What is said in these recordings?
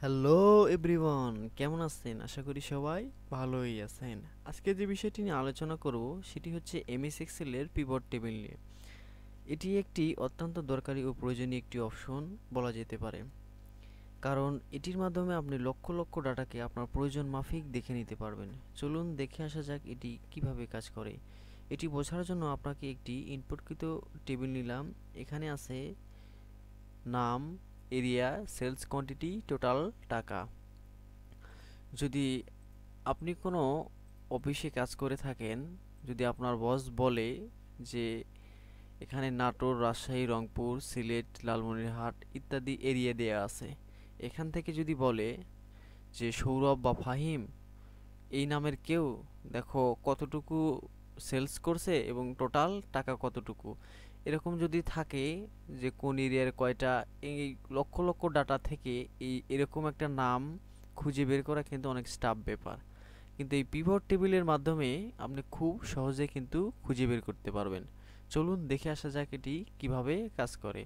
Hello everyone, কেমন আছেন? আশা করি সবাই ভালোই আছেন। আজকে যে বিষয়টি নিয়ে আলোচনা করব সেটি হচ্ছে এমএস এক্সেলের পিভট টেবিল নিয়ে। এটি একটি অত্যন্ত দরকারি ও প্রয়োজনীয় একটি অপশন বলা যেতে পারে, কারণ এটির মাধ্যমে আপনি লক্ষ লক্ষ ডাটাকে আপনার প্রয়োজন মাফিক দেখে নিতে পারবেন। চলুন দেখে আসা যাক এটি কিভাবে কাজ করে। এটি বোঝার জন্য আপনাকে একটি ইনপুটকৃত টেবিল নিলাম। এখানে আছে নাম, এরিয়া, সেলস কোয়ান্টিটি, টোটাল টাকা। যদি আপনি কোনো অফিসে কাজ করে থাকেন, যদি আপনার বস বলে যে এখানে নাটোর, রাজশাহী, রংপুর, সিলেট, লালমনিরহাট ইত্যাদি এরিয়া দেয়া আছে, এখান থেকে যদি বলে যে সৌরভ বা ফাহিম এই নামের কেউ দেখো কতটুকু সেলস করছে এবং টোটাল টাকা কতটুকু, এরকম যদি থাকে যে কোন এরিয়ার কয়টা, এই লক্ষ লক্ষ ডাটা থেকে এরকম একটা নাম খুঁজে বের করা কিন্তু অনেক টাফ ব্যাপার। কিন্তু এই পিভট টেবিলের মাধ্যমে আপনি খুব সহজে কিন্তু খুঁজে বের করতে পারবেন। চলুন দেখে আসা যাক এটি কিভাবে কাজ করে।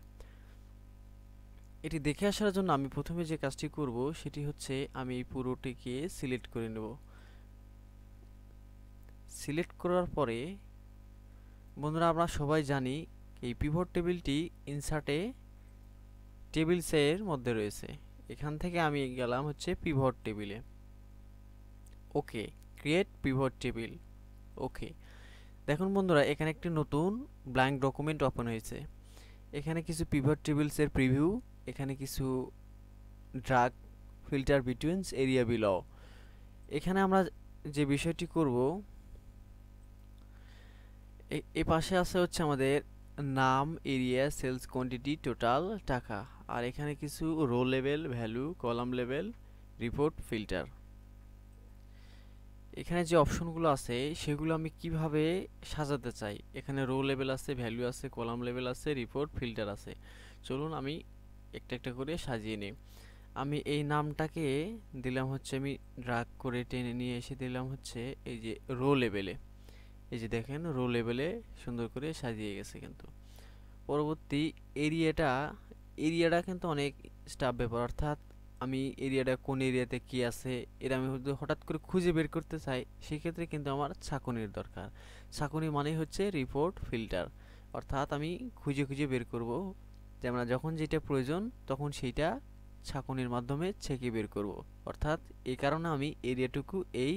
এটি দেখে আসার জন্য আমি প্রথমে যে কাজটি করব সেটি হচ্ছে আমি এই পুরোটিকে সিলেক্ট করে নেব। সিলেক্ট করার পরে বন্ধুরা আমরা সবাই জানি এই পিভট টেবিলটি ইনসার্টে টেবিলসের মধ্যে রয়েছে। এখান থেকে আমি গেলাম হচ্ছে পিভট টেবিলে। ওকে, ক্রিয়েট পিভট টেবিল। ওকে, দেখুন বন্ধুরা এখানে একটি নতুন ব্ল্যাঙ্ক ডকুমেন্ট ওপেন হয়েছে। এখানে কিছু পিভট টেবিলসের প্রিভিউ, এখানে কিছু ড্রাগ ফিল্টার বিটুইনস এরিয়া বিলো। এখানে আমরা যে বিষয়টি করব, এ পাশে আছে হচ্ছে আমাদের নাম, এরিয়া, সেলস কোয়ান্টিটি, টোটাল টাকা। আর এখানে কিছু row level, value, column level, report, filter. এখানে যে অপশনগুলো আছে সেগুলো আমি কিভাবে সাজাতে চাই। এখানে রো লেভেল আছে, ভ্যালু আছে, কলাম লেভেল আছে, রিপোর্ট, ফিল্টার আছে। চলুন আমি একটা একটা করে সাজিয়ে নিই। আমি এই নামটাকে দিলাম হচ্ছে, আমি ড্রাগ করে টেনে নিয়ে এসে দিলাম হচ্ছে এই যে রো লেভেলে। এই যে দেখেন রো লেভেলে সুন্দর করে সাজিয়ে গেছে। কিন্তু পরবর্তী এরিয়াটা, এরিয়াটা কিন্তু অনেক স্টাফ ব্যাপার, অর্থাৎ আমি এরিয়াটা কোন এরিয়াতে কি আছে এটা আমি যদি হঠাৎ করে খুঁজে বের করতে চাই সেক্ষেত্রে কিন্তু আমার ছাঁকুনির দরকার। ছাঁকুনি মানে হচ্ছে রিপোর্ট ফিল্টার, অর্থাৎ আমি খুঁজে খুঁজে বের করব যে আমরা যখন যেটা প্রয়োজন তখন সেইটা ছাঁকুনির মাধ্যমে ছেঁকে বের করব। অর্থাৎ এই কারণে আমি এরিয়াটুকু এই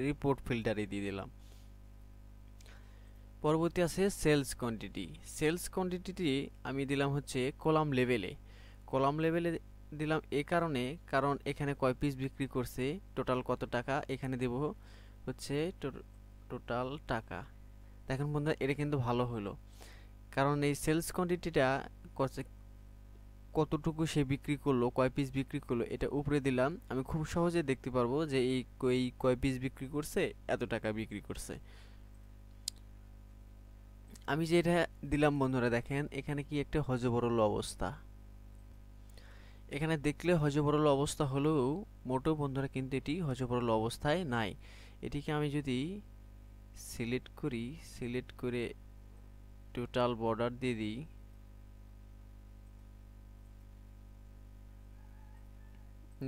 রিপোর্ট ফিল্টারে দিয়ে দিলাম। পরবর্তী আছে সেলস কোয়ান্টিটি। সেলস কোয়ান্টিটিটি আমি দিলাম হচ্ছে কলাম লেভেলে। কলাম লেভেলে দিলাম এ কারণে, কারণ এখানে কয় পিস বিক্রি করছে, টোটাল কত টাকা, এখানে দেব হচ্ছে টোটাল টাকা। দেখেন বন্ধুরা এটা কিন্তু ভালো হলো, কারণ এই সেলস কোয়ান্টিটিটা কতটুকু সে বিক্রি করলো, কয় পিস বিক্রি করলো, এটা উপরে দিলাম। আমি খুব সহজে দেখতে পারবো যে এই কয় পিস বিক্রি করছে, এত টাকা বিক্রি করছে। আমি যে এটা দিলাম বন্ধুরা দেখেন এখানে কি একটা হযবরল অবস্থা। এখানে দেখলে হযবরল অবস্থা হলেও মোটেও বন্ধুরা কিন্তু এটি হযবরল অবস্থায় নাই। এটিকে আমি যদি সিলেক্ট করি, সিলেক্ট করে টোটাল বর্ডার দিয়ে দিই,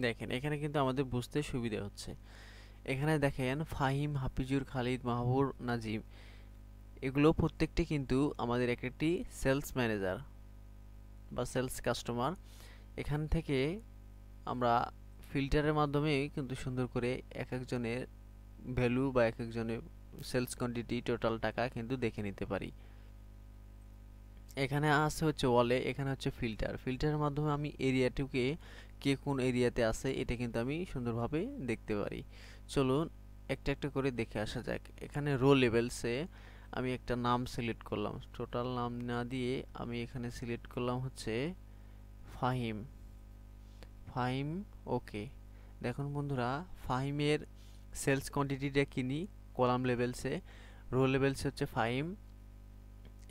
দেখেন এখানে কিন্তু আমাদের বুঝতে সুবিধা হচ্ছে। এখানে দেখেন ফাহিম, হাফিজুর, খালিদ, মাহবুর, নাজিম, এগুলো প্রত্যেকটি কিন্তু আমাদের এক একটি সেলস ম্যানেজার বা সেলস কাস্টমার। এখান থেকে আমরা ফিল্টারের মাধ্যমে কিন্তু সুন্দর করে এক একজনের ভ্যালু বা এক একজনের সেলস কোয়ান্টিটি, টোটাল টাকা কিন্তু দেখে নিতে পারি। এখানে আছে হচ্ছে ওয়ালে, এখানে হচ্ছে ফিল্টার। ফিল্টারের মাধ্যমে আমি এরিয়াটুকে কে কোন এরিয়াতে আছে এটা কিন্তু আমি সুন্দরভাবে দেখতে পারি। চলুন একটা একটা করে দেখে আসা যাক। এখানে রো লেভেলসে আমি একটা নাম সিলেক্ট করলাম, টোটাল নাম না দিয়ে আমি এখানে সিলেক্ট করলাম হচ্ছে ফাহিম। ফাহিম, ওকে। দেখুন বন্ধুরা ফাহিমের সেলস কোয়ান্টিটিটা কিনি কলাম লেভেলসে, রো লেভেলসে হচ্ছে ফাহিম।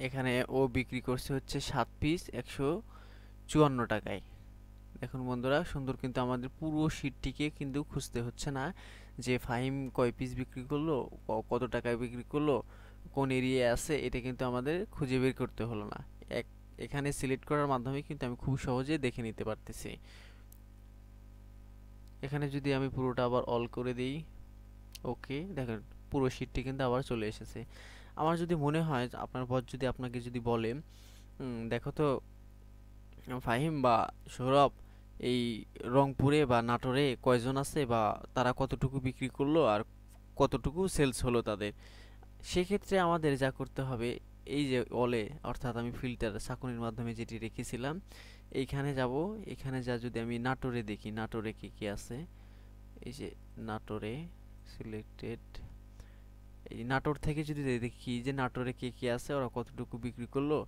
এখানে ও বিক্রি করছে হচ্ছে 7 পিস 154 টাকায়। দেখুন বন্ধুরা সুন্দর, কিন্তু আমাদের পুরো শীটটিকে কিন্তু খুঁজতে হচ্ছে না যে ফাহিম কয় পিস বিক্রি করলো, কত টাকায় বিক্রি করলো, কোন এরিয়ায় আছে, এটা কিন্তু আমাদের খুঁজে বের করতে হলো না। এক এখানে সিলেক্ট করার মাধ্যমে কিন্তু আমি খুব সহজে দেখে নিতে পারতেছি। এখানে যদি আমি পুরোটা আবার অল করে দিই, ওকে, দেখেন পুরো শীটটি কিন্তু আবার চলে এসেছে। আমার যদি মনে হয় আপনার বস যদি আপনাকে যদি বলে দেখো তো ফাহিম বা সৌরভ, এই রংপুরে বা নাটোরে কয়জন আছে বা তারা কতটুকু বিক্রি করলো আর কতটুকু সেলস হলো তাদের, সেক্ষেত্রে আমাদের যা করতে হবে, এই যে অলে অর্থাৎ আমি ফিল্টার ছাঁকনির মাধ্যমে যেটি রেখেছিলাম, এইখানে যাব। এখানে যা যদি আমি নাটোরে দেখি নাটোরে কি কি আছে, এই যে নাটোরে সিলেক্টেড, এই নাটোর থেকে যদি দেখি যে নাটোরে কে কে আছে, ওরা কতটুকু বিক্রি করলো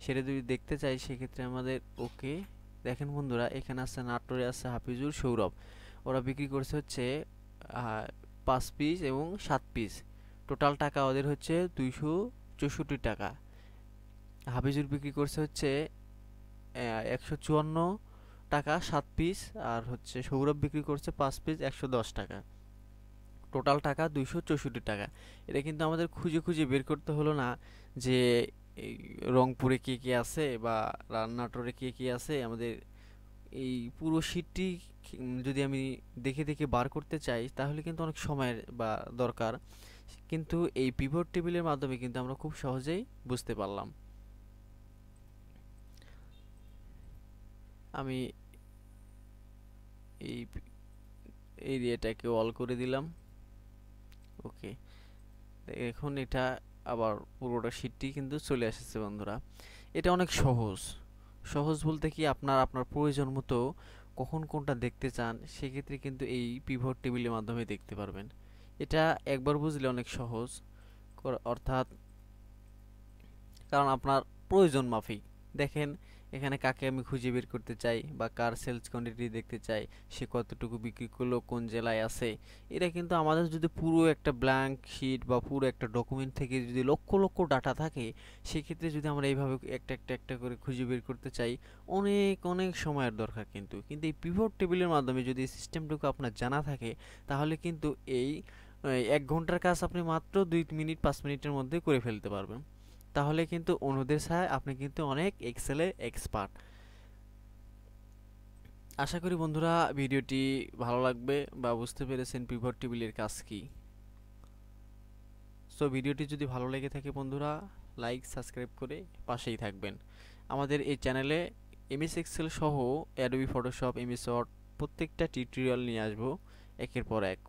সেটা যদি দেখতে চাই, সেক্ষেত্রে আমাদের ওকে, দেখেন বন্ধুরা এখানে আছে নাটোরে আছে হাফিজুর, সৌরভ, ওরা বিক্রি করছে হচ্ছে 5 পিস এবং 7 পিস। টোটাল টাকা ওদের হচ্ছে 264 টাকা। হাফিজুর বিক্রি করছে হচ্ছে 154 টাকা 7 পিস, আর হচ্ছে সৌরভ বিক্রি করছে 5 পিস 110 টাকা। টোটাল টাকা 264 টাকা। এটা কিন্তু আমাদের খুঁজে খুঁজে বের করতে হলো না যে এই রংপুরে কে কে আছে বা নাটোরে কে কে আছে। আমাদের এই পুরো শীটটি যদি আমি দেখে দেখে বার করতে চাই তাহলে কিন্তু অনেক সময়ের বা দরকার, কিন্তু এই পিভট টেবিলের মাধ্যমে কিন্তু আমরা খুব সহজেই বুঝতে পারলাম। আমি এই এরিয়াটাকে অল করে দিলাম, ওকে। এখন এটা আবার পুরোটা শীটটি কিন্তু চলে এসেছে বন্ধুরা। এটা অনেক সহজ। সহজ বলতে কি, আপনার আপনার প্রয়োজন মতো কখন কোনটা দেখতে চান সেক্ষেত্রে কিন্তু এই পিভট টেবিলের মাধ্যমে দেখতে পারবেন। এটা একবার বুঝলে অনেক সহজ, অর্থাৎ কারণ আপনার প্রয়োজন মাফিক। দেখেন এখানে কাকে আমি খুঁজে বের করতে চাই বা কার সেলস কোয়ান্টিটি দেখতে চাই, সে কতটুকু বিক্রি করলো, কোন জেলায় আছে। এটা কিন্তু আমাদের যদি পুরো একটা ব্ল্যাঙ্ক শিট বা পুরো একটা ডকুমেন্ট থেকে যদি লক্ষ লক্ষ ডাটা থাকে, সেক্ষেত্রে যদি আমরা এইভাবে একটা একটা একটা করে খুঁজে বের করতে চাই, অনেক অনেক সময়ের দরকার। কিন্তু কিন্তু এই পিভট টেবিলের মাধ্যমে যদি সিস্টেমটুকু আপনার জানা থাকে, তাহলে কিন্তু এই 1 ঘন্টার কাজ আপনি মাত্র 2 মিনিট 5 মিনিটের মধ্যে করে ফেলতে পারবেন। তাহলে কিন্তু অন্যদের ছাড়া আপনি কিন্তু অনেক এক্সেলে এক্সপার্ট। আশা করি বন্ধুরা ভিডিওটি ভালো লাগবে বা বুঝতে পেরেছেন পিভট টেবিলের কাজ কি। সো ভিডিওটি যদি ভালো লেগে থাকে বন্ধুরা, লাইক সাবস্ক্রাইব করে পাশেই থাকবেন। আমাদের এই চ্যানেলে এমএস এক্সেল সহ অ্যাডোবি ফটোশপ, এমএস ওয়ার্ড প্রত্যেকটা টিউটোরিয়াল নিয়ে আসবো একের পর এক।